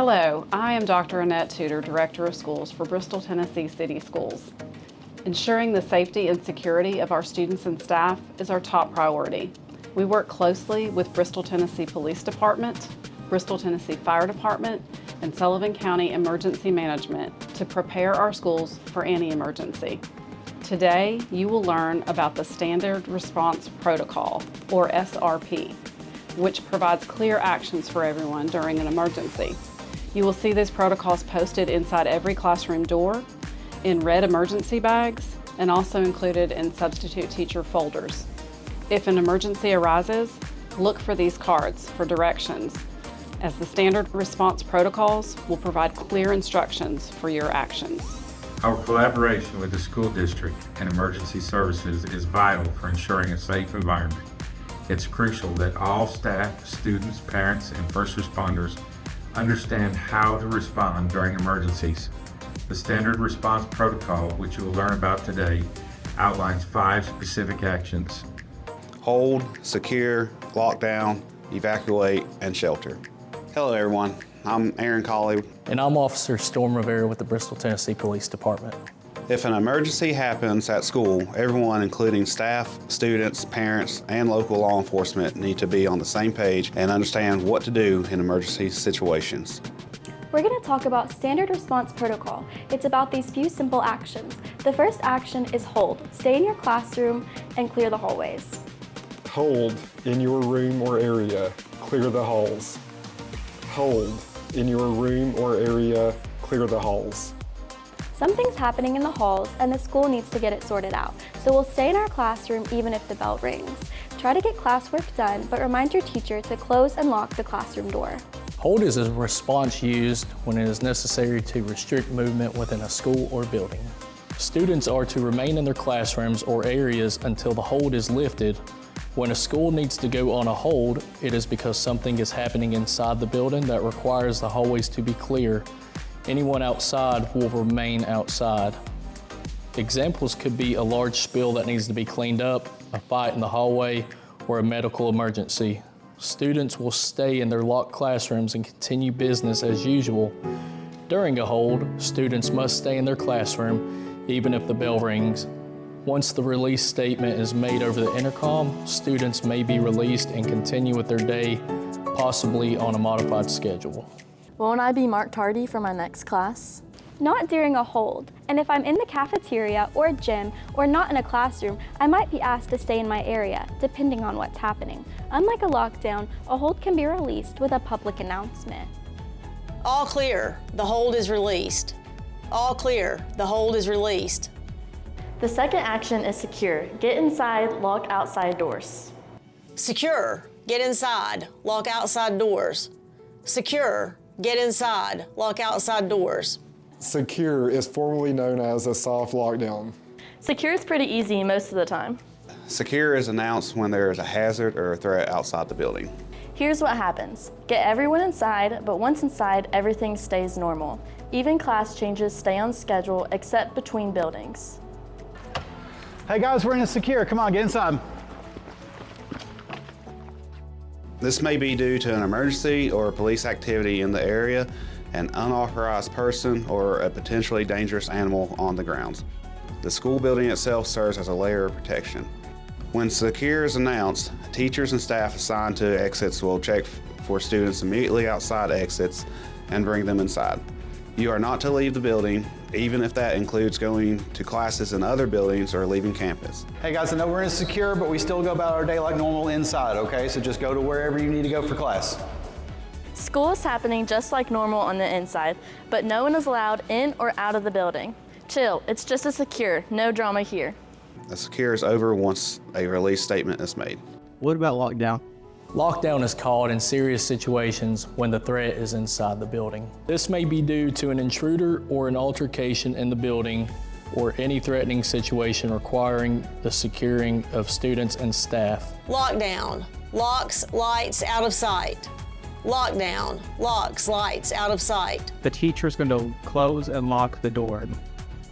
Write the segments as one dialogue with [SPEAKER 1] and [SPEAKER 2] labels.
[SPEAKER 1] Hello, I am Dr. Annette Tudor, Director of Schools for Bristol, Tennessee City Schools. Ensuring the safety and security of our students and staff is our top priority. We work closely with Bristol, Tennessee Police Department, Bristol, Tennessee Fire Department, and Sullivan County Emergency Management to prepare our schools for any emergency. Today, you will learn about the Standard Response Protocol, or SRP, which provides clear actions for everyone during an emergency. You will see these protocols posted inside every classroom door, in red emergency bags, and also included in substitute teacher folders. If an emergency arises, look for these cards for directions, as the Standard Response Protocols will provide clear instructions for your actions.
[SPEAKER 2] Our collaboration with the school district and emergency services is vital for ensuring a safe environment. It's crucial that all staff, students, parents, and first responders understand how to respond during emergencies. The Standard Response Protocol, which you will learn about today, outlines 5 specific actions.
[SPEAKER 3] Hold, secure, lock down, evacuate, and shelter. Hello everyone, I'm Aaron Colley.
[SPEAKER 4] And I'm Officer Storm Rivera with the Bristol, Tennessee Police Department.
[SPEAKER 3] If an emergency happens at school, everyone, including staff, students, parents, and local law enforcement, need to be on the same page and understand what to do in emergency situations.
[SPEAKER 5] We're going to talk about Standard Response Protocol. It's about these few simple actions. The first action is hold. Stay in your classroom and clear the hallways.
[SPEAKER 6] Hold in your room or area, clear the halls. Hold in your room or area, clear the halls.
[SPEAKER 5] Something's happening in the halls and the school needs to get it sorted out, so we'll stay in our classroom even if the bell rings. Try to get classwork done, but remind your teacher to close and lock the classroom door.
[SPEAKER 4] Hold is a response used when it is necessary to restrict movement within a school or building. Students are to remain in their classrooms or areas until the hold is lifted. When a school needs to go on a hold, it is because something is happening inside the building that requires the hallways to be clear. Anyone outside will remain outside. Examples could be a large spill that needs to be cleaned up, a fight in the hallway, or a medical emergency. Students will stay in their locked classrooms and continue business as usual. During a hold, students must stay in their classroom even if the bell rings. Once the release statement is made over the intercom, students may be released and continue with their day, possibly on a modified schedule.
[SPEAKER 7] Won't I be marked tardy for my next class?
[SPEAKER 5] Not during a hold, and if I'm in the cafeteria or gym or not in a classroom, I might be asked to stay in my area, depending on what's happening. Unlike a lockdown, a hold can be released with a public announcement.
[SPEAKER 8] All clear, the hold is released. All clear, the hold is released.
[SPEAKER 7] The second action is secure. Get inside, lock outside doors.
[SPEAKER 8] Secure, get inside, lock outside doors. Secure, get inside, lock outside doors.
[SPEAKER 6] Secure is formally known as a soft lockdown.
[SPEAKER 7] Secure is pretty easy most of the time.
[SPEAKER 3] Secure is announced when there is a hazard or a threat outside the building.
[SPEAKER 7] Here's what happens. Get everyone inside, but once inside, everything stays normal. Even class changes stay on schedule except between buildings.
[SPEAKER 9] Hey guys, we're in a secure. Come on, get inside.
[SPEAKER 3] This may be due to an emergency or a police activity in the area, an unauthorized person, or a potentially dangerous animal on the grounds. The school building itself serves as a layer of protection. When secure is announced, teachers and staff assigned to exits will check for students immediately outside exits and bring them inside. You are not to leave the building, even if that includes going to classes in other buildings or leaving campus.
[SPEAKER 9] Hey guys, I know we're in secure, but we still go about our day like normal inside, okay? So just go to wherever you need to go for class.
[SPEAKER 7] School is happening just like normal on the inside, but no one is allowed in or out of the building. Chill, it's just a secure, no drama here.
[SPEAKER 3] The secure is over once a release statement is made.
[SPEAKER 10] What about lockdown?
[SPEAKER 4] Lockdown is called in serious situations when the threat is inside the building. This may be due to an intruder or an altercation in the building or any threatening situation requiring the securing of students and staff.
[SPEAKER 8] Lockdown, locks, lights, out of sight. Lockdown, locks, lights, out of sight.
[SPEAKER 10] The teacher's going to close and lock the door.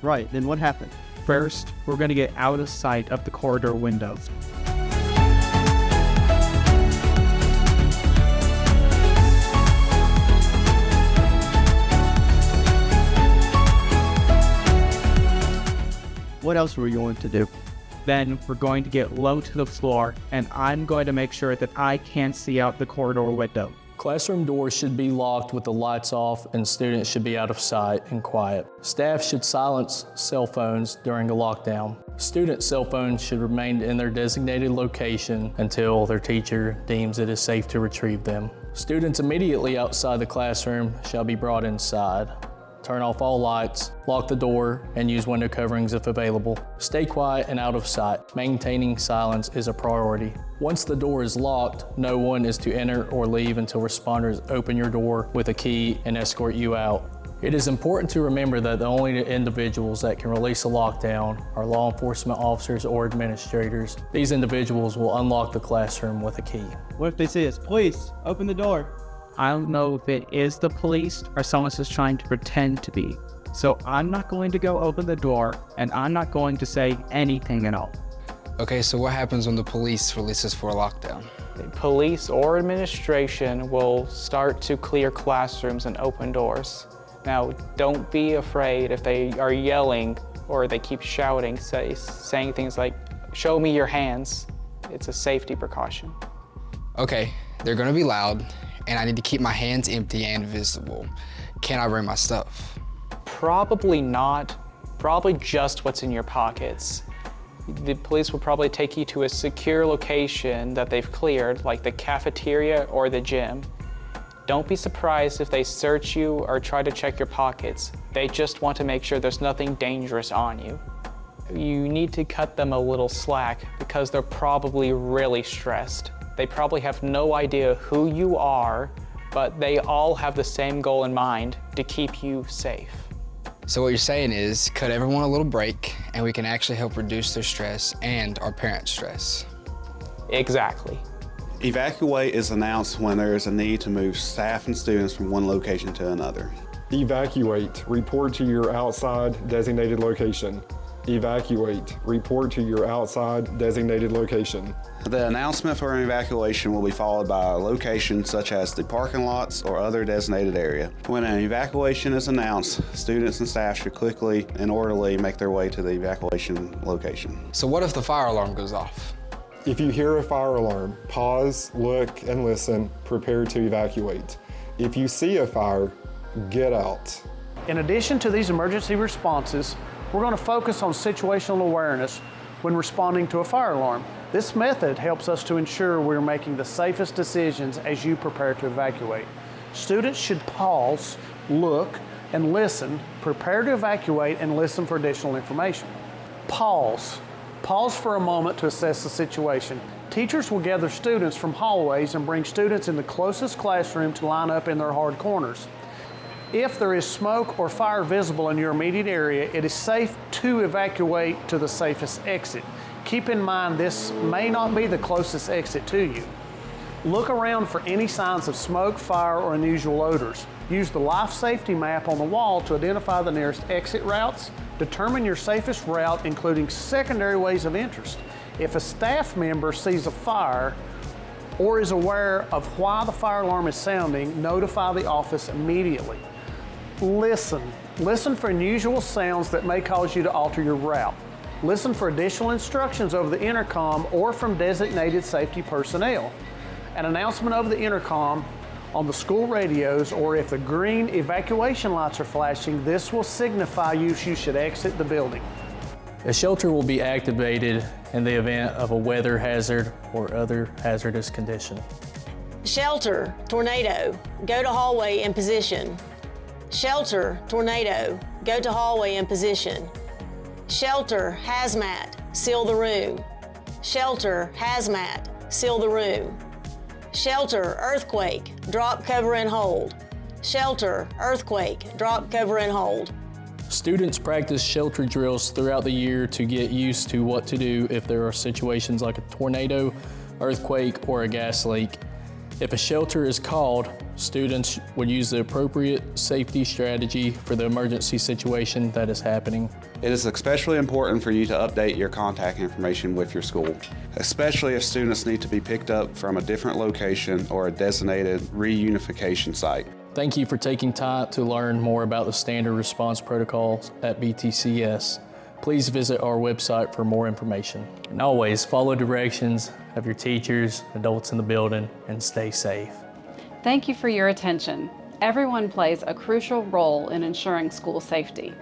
[SPEAKER 10] Right, then what happened? First, we're going to get out of sight of the corridor windows. What else are we going to do? Then we're going to get low to the floor, and I'm going to make sure that I can't see out the corridor window.
[SPEAKER 4] Classroom doors should be locked with the lights off, and students should be out of sight and quiet. Staff should silence cell phones during a lockdown. Student cell phones should remain in their designated location until their teacher deems it is safe to retrieve them. Students immediately outside the classroom shall be brought inside. Turn off all lights, lock the door, and use window coverings if available. Stay quiet and out of sight. Maintaining silence is a priority. Once the door is locked, no one is to enter or leave until responders open your door with a key and escort you out. It is important to remember that the only individuals that can release a lockdown are law enforcement officers or administrators. These individuals will unlock the classroom with a key.
[SPEAKER 10] What if they say it's police? Open the door. I don't know if it is the police or someone's just trying to pretend to be. So I'm not going to go open the door, and I'm not going to say anything at all.
[SPEAKER 11] Okay, so what happens when the police releases for a lockdown?
[SPEAKER 12] Police or administration will start to clear classrooms and open doors. Now, don't be afraid if they are yelling or they keep shouting, saying things like, "Show me your hands." It's a safety precaution.
[SPEAKER 11] Okay, they're gonna be loud, and I need to keep my hands empty and visible. Can I bring my stuff?
[SPEAKER 12] Probably not. Probably just what's in your pockets. The police will probably take you to a secure location that they've cleared, like the cafeteria or the gym. Don't be surprised if they search you or try to check your pockets. They just want to make sure there's nothing dangerous on you. You need to cut them a little slack because they're probably really stressed. They probably have no idea who you are, but they all have the same goal in mind, to keep you safe.
[SPEAKER 11] So what you're saying is, cut everyone a little break, and we can actually help reduce their stress and our parents' stress.
[SPEAKER 12] Exactly.
[SPEAKER 3] Evacuate is announced when there is a need to move staff and students from one location to another.
[SPEAKER 6] Evacuate. Report to your outside designated location. Evacuate. Report to your outside designated location.
[SPEAKER 3] The announcement for an evacuation will be followed by a location such as the parking lots or other designated area. When an evacuation is announced, students and staff should quickly and orderly make their way to the evacuation location.
[SPEAKER 11] So what if the fire alarm goes off?
[SPEAKER 6] If you hear a fire alarm, pause, look, and listen, prepare to evacuate. If you see a fire, get out.
[SPEAKER 13] In addition to these emergency responses, we're going to focus on situational awareness when responding to a fire alarm. This method helps us to ensure we're making the safest decisions as you prepare to evacuate. Students should pause, look, and listen, prepare to evacuate, and listen for additional information. Pause. Pause for a moment to assess the situation. Teachers will gather students from hallways and bring students in the closest classroom to line up in their hard corners. If there is smoke or fire visible in your immediate area, it is safe to evacuate to the safest exit. Keep in mind this may not be the closest exit to you. Look around for any signs of smoke, fire, or unusual odors. Use the life safety map on the wall to identify the nearest exit routes. Determine your safest route, including secondary ways of interest. If a staff member sees a fire or is aware of why the fire alarm is sounding, notify the office immediately. Listen. Listen for unusual sounds that may cause you to alter your route. Listen for additional instructions over the intercom or from designated safety personnel. An announcement over the intercom, on the school radios, or if the green evacuation lights are flashing, this will signify you should exit the building.
[SPEAKER 4] A shelter will be activated in the event of a weather hazard or other hazardous condition.
[SPEAKER 8] Shelter, tornado, go to hallway in position. Shelter, tornado, go to hallway in position. Shelter, hazmat, seal the room. Shelter, hazmat, seal the room. Shelter, earthquake, drop, cover, and hold. Shelter, earthquake, drop, cover, and hold.
[SPEAKER 4] Students practice shelter drills throughout the year to get used to what to do if there are situations like a tornado, earthquake, or a gas leak. If a shelter is called, students would use the appropriate safety strategy for the emergency situation that is happening.
[SPEAKER 3] It is especially important for you to update your contact information with your school, especially if students need to be picked up from a different location or a designated reunification site.
[SPEAKER 4] Thank you for taking time to learn more about the standard response protocols at BTCS. Please visit our website for more information. And always follow directions of your teachers, adults in the building, and stay safe.
[SPEAKER 1] Thank you for your attention. Everyone plays a crucial role in ensuring school safety.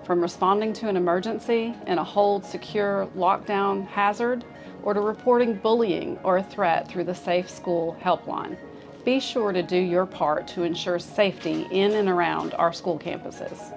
[SPEAKER 1] From responding to an emergency in a hold, secure, lockdown hazard, or to reporting bullying or a threat through the Safe School Helpline. Be sure to do your part to ensure safety in and around our school campuses.